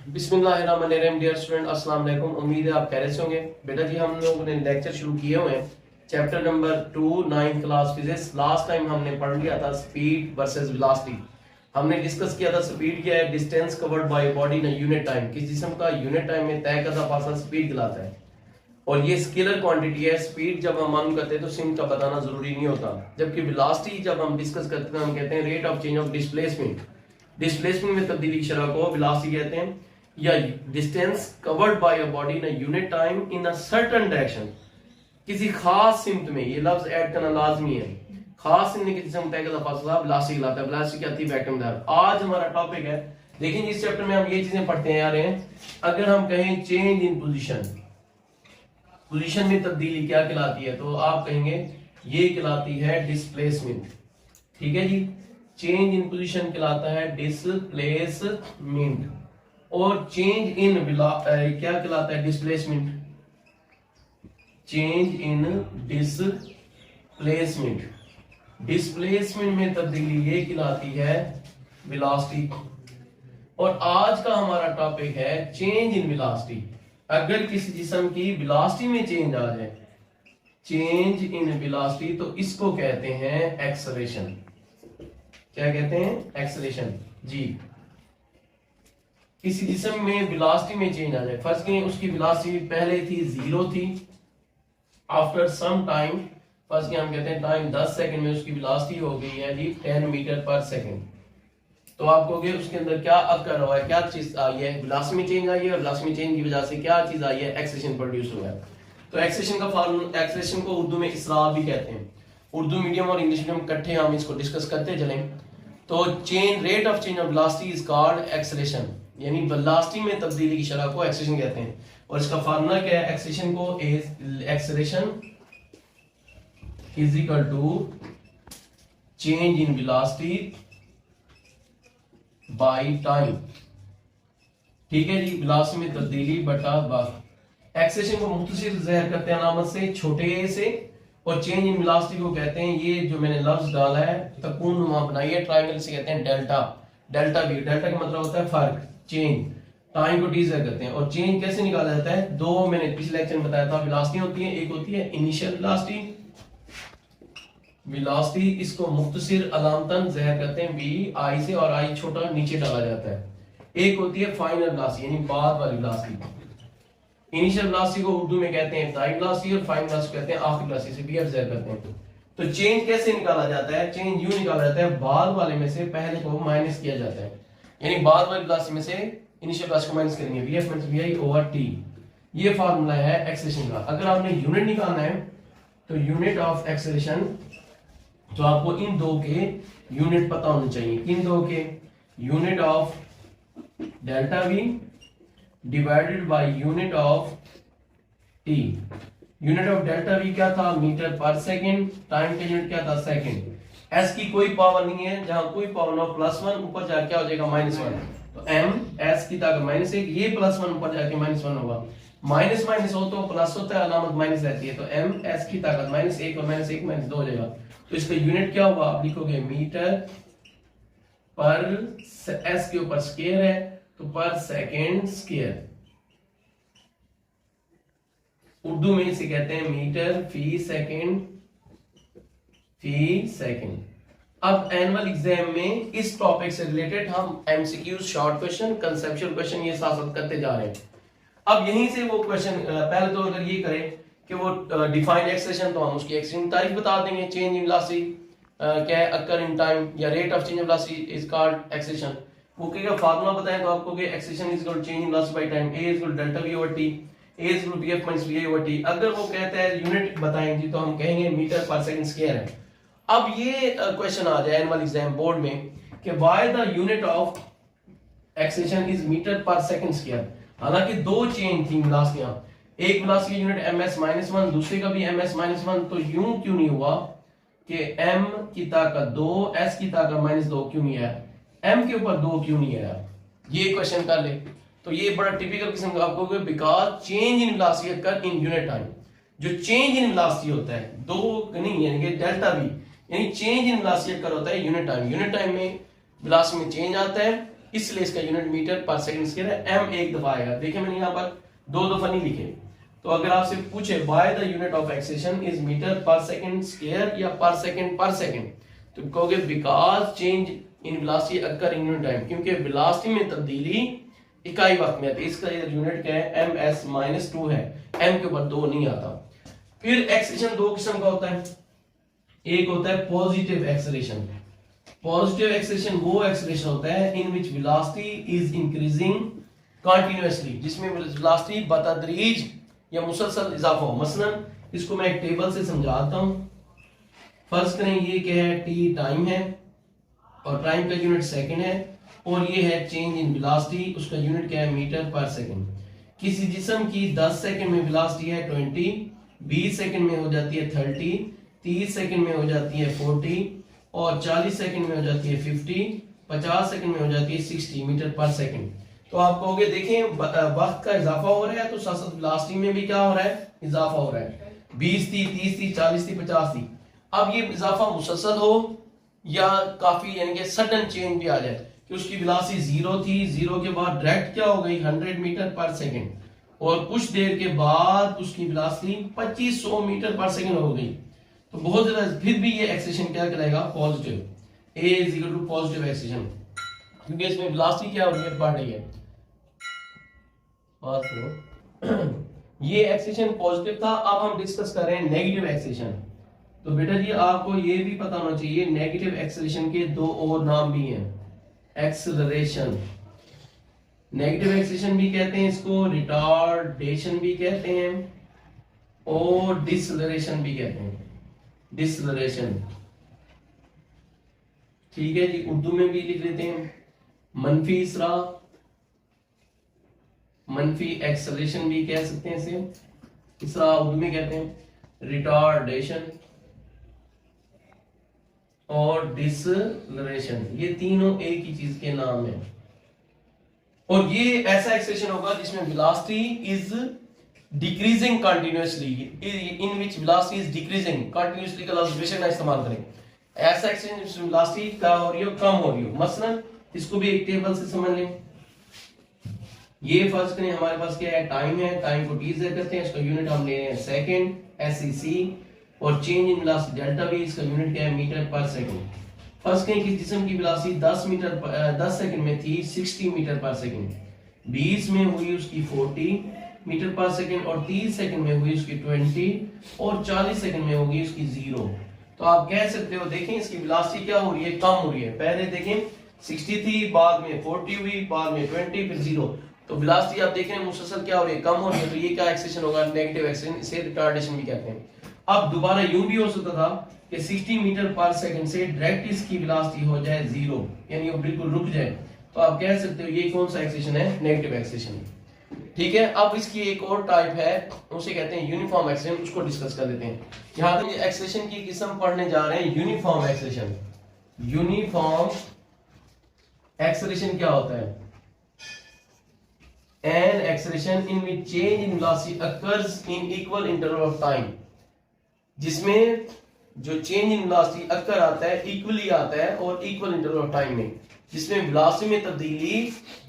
बिस्मिल्लाहिर्रहमानिर्रहीम। Dear student, अस्सलाम वालेकुम। उम्मीद है आप खैरियत से होंगे। बेटा जी, हम लोगों ने लेक्चर शुरू किए हुए हैं chapter number 2 9th class physics. Last time हमने पढ़ लिया था स्पीड वर्सेस वेलोसिटी। हमने डिस्कस किया था स्पीड क्या है, distance covered by body in unit time. किस जिस्म का यूनिट टाइम में तय करदा फासला स्पीड कहलाता है, और ये स्केलर क्वांटिटी है। स्पीड जब हम मालूम करते हैं तो सिम का बताना जरूरी नहीं होता, जबकि वेलोसिटी जब हम डिस्कस करते हैं हम कहते हैं rate of change of displacement. Displacement में तब्दीली की शरह को वेलोसिटी कहते हैं, या distance covered by a body in a unit time in a certain direction. किसी खास सिमत में, ये लफ्ज ऐड करना लाजमी है, खास सिमत में किसी जिस्म तय करदा फासला वेलोसिटी कहलाता है। वेलोसिटी क्या थी, वेक्टर में। आज हमारा टॉपिक है, लेकिन इस चैप्टर में हम ये चीजें पढ़ते आ रहे हैं। अगर हम कहें चेंज इन पोजीशन, पोजीशन में तब्दीली क्या कहलाती है, तो आप कहेंगे ये कहलाती है डिस्प्लेसमेंट। ठीक है जी, चेंज इन पोजीशन कहलाता है डिस्प्लेसमेंट, और चेंज इन क्या कहलाता है, displacement. Change in displacement, displacement में तब्दीली ये कहलाती है वेलोसिटी। और आज का हमारा टॉपिक है चेंज इन वेलोसिटी। अगर किसी जिस्म की वेलोसिटी में चेंज आ जाए, चेंज इन वेलोसिटी, तो इसको कहते हैं एक्सेलरेशन। क्या कहते हैं, एक्सेलरेशन जी। किसी जिस्म में वेलोसिटी में चेंज आ जाए, फर्ज करें उसकी वेलोसिटी पहले थी 0 थी, आफ्टर सम टाइम, फर्ज करें हम कहते हैं टाइम 10 सेकंड में उसकी वेलोसिटी हो गई है जी 10 मीटर पर सेकंड। तो आप कहोगे उसके अंदर क्या अकर हुआ है, क्या चीज आई है, वेलोसिटी में चेंज आई है, और वेलोसिटी में चेंज की वजह से क्या चीज आई है, एक्सेलरेशन प्रोड्यूस हुआ है। तो एक्सेलरेशन का फॉर्मूला, एक्सेलरेशन को उर्दू में इसरा भी कहते हैं। उर्दू मीडियम और इंग्लिश मीडियम इकट्ठे हम इसको डिस्कस करते चलें। तो change rate of change of velocity is called acceleration, यानी वेलोसिटी में तब्दीली की शरह को एक्सेलरेशन कहते हैं। और इसका फार्मूला क्या है, एक्सेलरेशन को acceleration is equal to change in velocity by time. ठीक है जी, वेलोसिटी में तब्दीली बटा वक्त। एक्सेलरेशन को मुख्तसर ज़ाहिर करते हैं अलामत से, छोटे ए से, और चेंज इन वेलोसिटी को कहते हैं, ये जो मैंने लफ्ज डाला है तकून नुमा बनाई है ट्रायंगल से, कहते हैं डेल्टा। डेल्टा भी, डेल्टा का मतलब होता है फर्क, चेंज। टाइम को डी ज़ाहिर करते हैं। और चेंज कैसे निकाला जाता है, दो मैंने पिछले लेक्चर में बताया था वेलोसिटी होती है, एक होती है इनिशियल वेलोसिटी, वेलोसिटी इसको मुख्तसर अलामतन ज़ाहिर करते हैं बी आई से, और आई छोटा नीचे डाला जाता है। एक होती है फाइनल वेलोसिटी, यानी बाद वाली वेलोसिटी। इनिशियल वेलोसिटी को उर्दू में कहते हैं इब्तदाई वेलोसिटी, और फाइनल वेलोसिटी कहते हैं आखिरी वेलोसिटी से बीएफ ज़ाहिर करते हैं। तो चेंज कैसे निकाला जाता है, चेंज यूं निकाला जाता है, बाद वाले में से पहले को माइनस किया जाता है, यानी बाद वाली वेलोसिटी में से इनिशियल वेलोसिटी को माइनस करेंगे, VF minus vi over T. ये फार्मूला है एक्सेलरेशन का। अगर आपने यूनिट निकालना है तो यूनिट ऑफ एक्सेलरेशन, तो आपको इन दो के यूनिट पता होने चाहिए। इन दो के unit of delta we divided by unit of T. Unit of delta we क्या था, मीटर पर सेकंड। टाइम का यूनिट क्या था, सेकंड। एस की कोई पावर नहीं है, जहां कोई पावर ना +1, ऊपर जाके क्या हो जाएगा -1, तो एम एस की ताकत -1, ये +1 ऊपर जाके -1 होगा। माइनस माइनस हो तो प्लस होता है, अलामत माइनस रहती है, तो एम एस की ताकत -1 और -1 -2 हो जाएगा। तो इसका यूनिट क्या होगा, आप लिखोगे मीटर पर, एस के ऊपर स्क्वायर है तो पर सेकेंड स्क्वायर। उर्दू में इसे कहते हैं मीटर फी सेकेंड, फी सेकेंड। अब एनुअल एग्जाम में इस टॉपिक से रिलेटेड हम MCQs, short question, conceptual question ये साथ साथ करते जा रहे हैं। अब यहीं से वो क्वेश्चन, पहले तो अगर ये करें कि वो डिफाइंड एक्सेलरेशन, तो हम उसकी एक्सेलरेशन तारीख बता देंगे। चेंज इन वेलोसिटी क्या है, अकर इन टाइम, या rate of change of velocity is called acceleration. वो कहेगा फार्मूला बताएं, तो आपको कि acceleration is equal to change in velocity by time, a is equal to delta v over t, a is equal to vf minus vi over t. अगर वो कहता है यूनिट बताएं जी, तो हम कहेंगे मीटर पर सेकंड स्क्वायर है। अब ये क्वेश्चन आ जाए एनुअल एग्जाम बोर्ड में कि why the unit of acceleration is meter per second square. हालांकि दो चेंज थी वेलोसिटियां, एक वेलोसिटी यूनिट ms -1, दूसरे का भी ms -1, तो यूं क्यों नहीं हुआ कि m की ताकत 2, s की ताकत -2 क्यों नहीं आया, m के ऊपर 2 क्यों नहीं आया, ये क्वेश्चन कर ले। तो ये बड़ा टिपिकल किस्म का आपको, because change in velocity occur in unit time. जो चेंज इन वेलोसिटी होता है, दो नहीं, यानी कि डेल्टा v, यानी चेंज इन वेलोसिटी अकर होता है यूनिट टाइम। यूनिट टाइम में वेलोसिटी में चेंज आता है, इसलिए इसका unit metre per second square है। m एक दफा आएगा। देखिए मैंने यहाँ पर दो दफा नहीं लिखे। तो अगर आपसे पूछे why the unit of acceleration is meter per second square या पर सेकंड, तो कहोगे because change in velocity occur in unit time, क्योंकि वेलोसिटी में तब्दीली इकाई वक्त में आती है। इसका यूनिट क्या है, ms-2 है, m के ऊपर 2 नहीं आता। फिर एक्सेलेरेशन दो किस्म का होता है, एक होता है पॉजिटिव एक्सेलेरेशन। पॉजिटिव एक्सेलेरेशन वो एक्सेलेरेशन होता है इन विच वेलोसिटी इज इंक्रीजिंग कंटीन्यूअसली, जिसमें वेलोसिटी बतदरीज या मुसलसल इजाफा हो। मसलन इसको मैं एक टेबल से समझाता हूं। फर्ज करें ये क्या है, t टाइम है और टाइम का यूनिट सेकंड है, और ये है चेंज इन वेलोसिटी, उसका यूनिट क्या है, मीटर पर सेकंड। किसी जिस्म की 10 सेकंड में वेलोसिटी है 20, 20 सेकंड में हो जाती है 30, 30 सेकंड में हो जाती है 40 और 40 सेकंड में हो जाती है 50, 50 सेकंड में हो जाती है 60 मीटर पर सेकंड। तो आप कहोगे देखें वक्त का इजाफा हो रहा है तो साथ साथ वेलोसिटी में भी क्या हो रहा है, इजाफा हो रहा है। 20 थी, 30 थी, 40 थी, 50 थी। अब ये इजाफा मुसलसल हो या काफी यानी कि सडन चेंज भी आ जाए कि उसकी वेलोसिटी 0 थी, 0 के बाद डायरेक्ट क्या हो गई 100 मीटर पर सेकंड, और कुछ देर के बाद उसकी वेलोसिटी 2500 मीटर पर सेकंड हो गई, तो बहुत ज्यादा, फिर भी ये एक्सेलेरेशन क्या कहलाएगा, positive. A is equal to positive acceleration, क्योंकि इसमें वेलोसिटी क्या हो रही है, बढ़ रही है। बात करो ये एक्सेलेरेशन पॉजिटिव था। अब हम डिस्कस कर रहे हैं नेगेटिव एक्सेलेरेशन। तो बेटा जी आपको ये भी पता होना चाहिए नेगेटिव एक्सेलेरेशन के दो और नाम भी हैं, एक्सेलरेशन। नेगेटिव एक्सेलेरेशन भी कहते हैं इसको, रिटार्डेशन भी कहते हैं और डिसलरेशन भी कहते हैं, डिसलरेशन। ठीक है जी, उर्दू में भी लिख लेते हैं मनफी इसरा, मनफी एक्सेलरेशन भी कह सकते हैं इसे, इसरा उर्दू में कहते हैं रिटार्डेशन और डिसलरेशन। ये तीनों एक ही चीज के नाम है। और ये ऐसा एक्सेलेरेशन होगा जिसमें velocity is decreasing continuously, in which velocity is decreasing continuously का लफ्ज बेशक ना इस्तेमाल करें। ऐसा एक्सेलेरेशन जिसमें वेलोसिटी क्या हो रही हो, कम हो रही हो। मसलन इसको भी एक टेबल से समझ लें। ये फर्ज करें हमारे पास क्या है, टाइम है, टाइम को t से करते हैं, इसका यूनिट हम ले रहे हैं सेकंड SEC, और change in velocity delta v, इसका यूनिट क्या है, मीटर पर सेकंड। फर्स्ट कहें कि जिस्म की वेलोसिटी 10 सेकंड में थी 60 मीटर पर सेकंड, 20 में हुई उसकी 40 मीटर पर सेकंड, और 30 सेकंड में हुई उसकी 20, और 40 सेकंड में होगी उसकी 0। तो आप कह सकते हो देखें इसकी वेलोसिटी क्या हो रही है, कम हो रही है। पहले देखें 60 थी, बाद में 40 हुई, बाद में 20, फिर 0। तो वेलोसिटी आप देख रहे हैं मुसलसल क्या हो रही है, कम हो रही है। तो ये क्या एक्सेलेरेशन होगा, नेगेटिव एक्सेलेरेशन, इसे रिटार्डेशन भी कहते हैं। अब दोबारा यूं भी हो सकता था कि 60 मीटर पर सेकंड से डायरेक्ट इसकी वेलोसिटी हो जाए 0, यानी वो बिल्कुल रुक जाए। तो आप कह सकते हो ये कौन सा एक्सेलेरेशन है, नेगेटिव एक्सेलेरेशन। ठीक है, अब इसकी एक और टाइप है, उसे कहते हैं यूनिफॉर्म एक्सेलेरेशन, उसको डिस्कस कर लेते हैं। यहां तक एक्सेलेरेशन की किस्म पढ़ने जा रहे हैं, यूनिफॉर्म एक्सेलेरेशन। यूनिफॉर्म एक्सेलेरेशन क्या होता है, an acceleration in which change in velocity occurs in equal interval of time, जिसमें जो चेंज इन वेलोसिटी अकर आता है इक्वली आता है और इक्वल इंटरवल ऑफ टाइम में, जिसमें वेलोसिटी में तब्दीली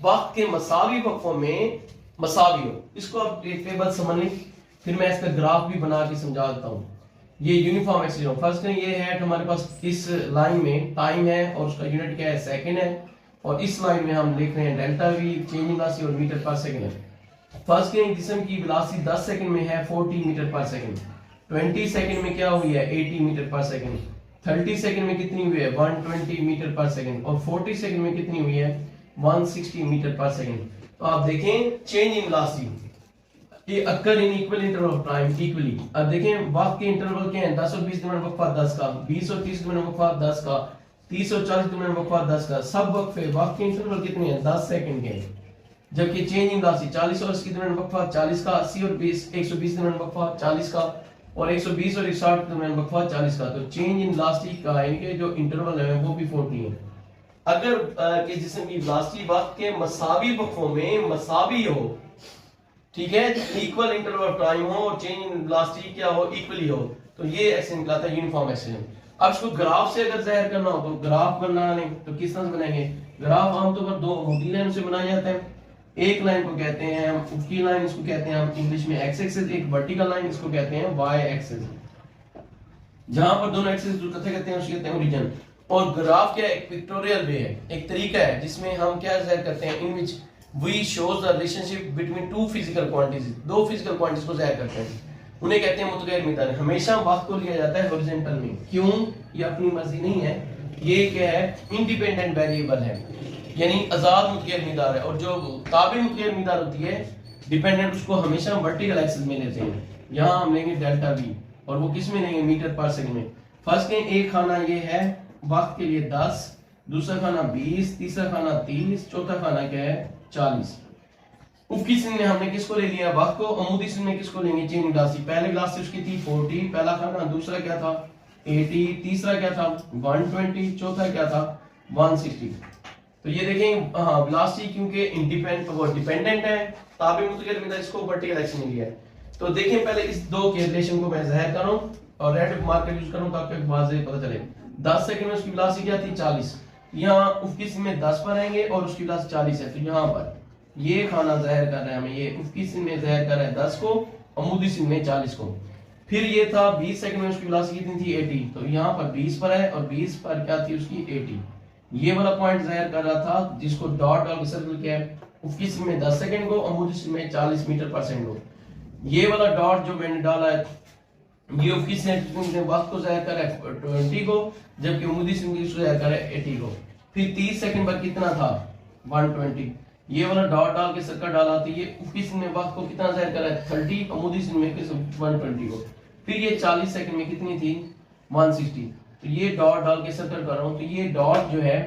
वक्त के मसावी वक्फों में मसावी हो। इसको आप एक टेबल समझ लें, फिर मैं इसका ग्राफ भी बना के समझा देता हूँ। ये यूनिफॉर्म एक्सेलेरेशन फर्स्ट करें, ये है हमारे पास इस लाइन में टाइम है और उसका यूनिट क्या है, सेकंड है, और इस लाइन में हम लिख रहे हैं delta v, change in velocity और मीटर पर सेकंड है। फर्स्ट करें जिस्म की वेलोसिटी 10 सेकंड में है 40 मीटर पर सेकंड, 20 सेकंड में क्या हुई है 80 मीटर पर सेकंड, 30 सेकंड में कितनी हुई है 120 मीटर पर सेकंड, और 40 सेकंड में कितनी हुई है 160 मीटर पर सेकंड। तो आप देखें चेंज इन वेलोसिटी ये occur in equal interval of time equally. अब देखें वक्त के इंटरवल क्या है, 10 और 20 दरमियान वक्फा 10 का, 20 और 30 दरमियान वक्फा 10 का, 30 और 40 दरमियान वक्फा 10 का। सब वक्फे वक्त के इंटरवल कितने हैं 10 सेकंड के, जबकि चेंज इन वेलोसिटी 40 और 80 दरमियान वक्फा 40 का, 80 और 20 120 दरमियान वक्फा 40 का, और 120 और 160 दरमियान वक्फा 40 का। तो चेंज इन वेलोसिटी का इनके जो इंटरवल है वो भी 40 है। अगर कि जिस्म की वेलोसिटी वक्त के मसावी वक्फों में मसावी हो, ठीक है, इक्वल इंटरवल ऑफ टाइम हो और चेंज इन वेलोसिटी क्या हो, इक्वली हो, तो ये एक्सेलेरेशन कहलाता है यूनिफॉर्म एक्सेलेरेशन। अब इसको ग्राफ से अगर जाहिर करना हो तो ग्राफ बनाने तो किस तरह से बनाएंगे? ग्राफ आमतौर पर दो मोटी लाइन से बनाया जाता है। एक लाइन को कहते हैं हम ऊपरी लाइन, इसको कहते हैं हम इंग्लिश में एक्स एक्सिस, एक वर्टिकल लाइन इसको कहते हैं वाई एक्सिस। जहां पर दोनों एक्सिस जो कथे कहते हैं उसको कहते हैं ओरिजिन। और ग्राफ क्या एक पिक्टोरियल वे है, एक तरीका है जिसमें हम क्या जाहिर करते हैं, in which we shows the relationship between two physical quantities, दो फिजिकल क्वांटिटीज को जाहिर करते हैं, उन्हें कहते हैं मुतगैर मिकदार। हमेशा वक्त को लिया जाता है हॉरिजॉन्टल में। क्यों? ये अपनी मर्जी नहीं है, ये क्या है, इंडिपेंडेंट वेरिएबल है, यानी आजाद मुतगैर मिकदार है। और जो ताबे मुतगैर मिकदार होती है डिपेंडेंट, उसको हमेशा वर्टिकल एक्सिस में लेते हैं। यहाँ हम लेंगे डेल्टा वी, और वो किस में लेंगे? मीटर पर सेकंड में। फर्स्ट के एक खाना ये है वक्त के लिए 10, दूसरा खाना 20, तीसरा खाना 30, चौथा खाना क्या है 40। ऊपरी सिंध में हमने किसको ले लिया? वक्त को। अमूदी सिंध में किसको लेंगे? चीनी गिलासी। पहले गिलास से उसकी थी 40 पहला खाना, दूसरा क्या था 80, तीसरा क्या था 120, चौथा क्या था 160। तो ये देखें, हाँ गिलासी क्योंकि डिपेंडेंट है, ताबे मुतगैर मिकदार, इसको वर्टिकल एक्सिस में लिया है। तो देखें पहले इस दो के रिलेशन को मैं जाहिर करूं और रेड मार्कर यूज करूं ताकि वाज़ेह पता चले। 10 सेकंड में उसकी वेलोसिटी क्या थी 40, यहाँ ऊपरी सिंध में 10 पर आएंगे और उसकी वेलोसिटी 40 है। तो यहाँ पर ये खाना जाहिर कर रहा है हमें, ये ऊपरी सिंध में जाहिर कर रहा है 10 को, अमूदी सिंध में 40 को। फिर ये था 20 सेकंड में उसकी वेलोसिटी कितनी थी 80, तो यहाँ पर 20 पर है और 20 पर क्या थी उसकी 80। ये वाला पॉइंट जाहिर कर रहा था जिसको डॉट डाल के सर्कल किया है, ऊपरी सिंध में 10 सेकंड को, अमूदी सिंध में 40 मीटर पर सेकंड को। ये वाला डॉट जो मैंने डाला है ये ऊपरी सिंध ने वक्त को जाहिर कर रहा है 20 को, जबकि अमूदी सिंध को जाहिर कर रहा है 80 को। फिर 30 सेकंड पर कितना था 120, ये वाला डॉट डाल के सर्कल डाला तो ये ऊपरी सिंध में वक्त को कितना जाहिर कर रहा है 30, अमूदी सिंध में 120 को। फिर ये 40 सेकंड में कितनी थी 160, तो ये डॉट डाल के सर्कल कर रहा हूं, तो ये डॉट जो है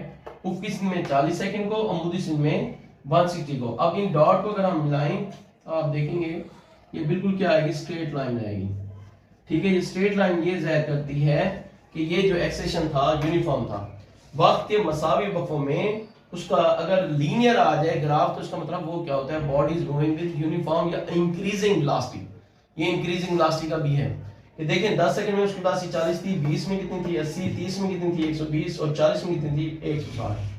ऊपरी सिंध में 40 सेकंड को, अमूदी सिंध में 160 को। अब इन डॉट को अगर हम मिलाएं तो आप देखेंगे ये बिल्कुल क्या आएगी, स्ट्रेट लाइन आएगी। ठीक है, ये स्ट्रेट लाइन ये जाहिर करती है कि ये जो एक्सेशन था यूनिफॉर्म था। वक्त के मसावी वक्फों में उसका अगर लीनियर आ जाए ग्राफ तो उसका मतलब वो क्या होता है, body is moving with uniform या इंक्रीजिंग वेलोसिटी। ये इंक्रीजिंग वेलोसिटी का भी है। ये देखें 10 सेकंड में उसकी वेलोसिटी 40 थी, 20 में कितनी थी 80, 30 में कितनी थी 120 और 40 में कितनी थी 160।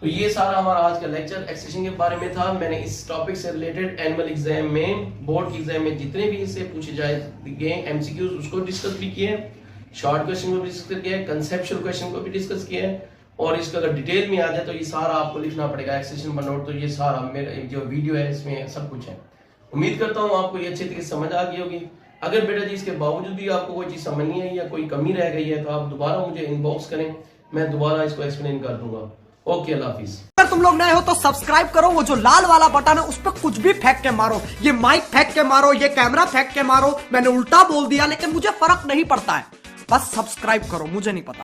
तो ये सारा हमारा आज का लेक्चर एक्सेशन के बारे में था। मैंने इस टॉपिक से रिलेटेड एनुअल एग्जाम में, बोर्ड के एग्जाम में जितने भी इससे पूछे गए एमसीक्यूज उसको डिस्कस भी किए, शॉर्ट क्वेश्चन को भी डिस्कस किया है, कंसेप्चुअल क्वेश्चन को भी डिस्कस किया है। और इसका अगर डिटेल में आ जाए तो ये सारा आपको लिखना पड़ेगा एक्सेशन पर नोट। तो ये सारा मेरा जो वीडियो है इसमें सब कुछ है। उम्मीद करता हूँ आपको ये अच्छे तरीके से समझ आ गई होगी। अगर बेटा जी इसके बावजूद भी आपको कोई चीज समझ नहीं आई या कोई कमी रह गई है तो आप दोबारा मुझे इनबॉक्स करें, मैं दोबारा इसको एक्सप्लेन कर दूंगा। ओके, अल्लाह हाफिज। अगर तुम लोग नए हो तो सब्सक्राइब करो, वो जो लाल वाला बटन है उस पर कुछ भी फेंक के मारो, ये माइक फेंक के मारो, ये कैमरा फेंक के मारो, मैंने उल्टा बोल दिया लेकिन मुझे फर्क नहीं पड़ता है, बस सब्सक्राइब करो, मुझे नहीं पता।